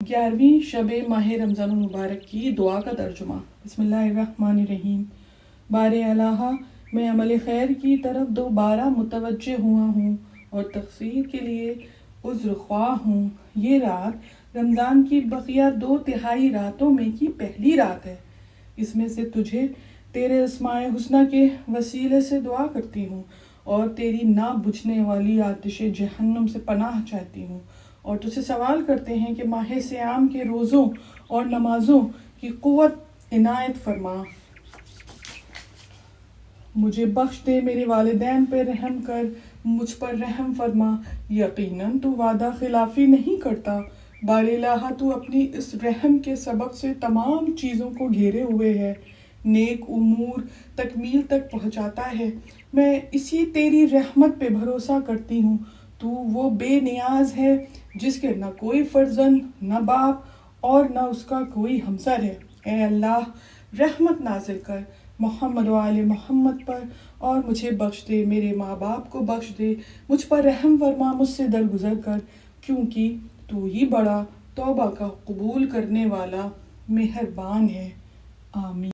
11ویں شب ماہ رمضان المبارک کی دعا کا ترجمہ۔ بسم اللہ الرحمن الرحیم۔ بار الہ، میں عمل خیر کی طرف دوبارہ متوجہ ہوا ہوں اور تقصیر کے لیے عذر خواہ ہوں۔ یہ رات رمضان کی بقیہ 2/3 راتوں میں کی پہلی رات ہے۔ اس میں سے تجھے تیرے اسماء حسنی کے وسیلے سے دعا کرتی ہوں اور تیری نہ بجھنے والی آتش جہنم سے پناہ چاہتی ہوں، اور تجھ سے سوال کرتے ہیں کہ ماہ صیام کے روزوں اور نمازوں کی قوت عنایت فرما۔ مجھے بخش دے، میرے والدین پر رحم کر، مجھ پر رحم فرما۔ یقیناً تو وعدہ خلافی نہیں کرتا۔ بار الہ، تو اپنی اس رحم کے سبب سے تمام چیزوں کو گھیرے ہوئے ہے، نیک امور تکمیل تک پہنچاتا ہے۔ میں اسی تیری رحمت پہ بھروسہ کرتی ہوں۔ تو وہ بے نیاز ہے جس کے نہ کوئی فرزند، نہ باپ اور نہ اس کا کوئی ہمسر ہے۔ اے اللہ، رحمت نازل کر محمد و آل محمد پر اور مجھے بخش دے، میرے ماں باپ کو بخش دے، مجھ پر رحم فرما، مجھ سے درگزر کر، کیونکہ تو ہی بڑا توبہ کا قبول کرنے والا مہربان ہے۔ آمین۔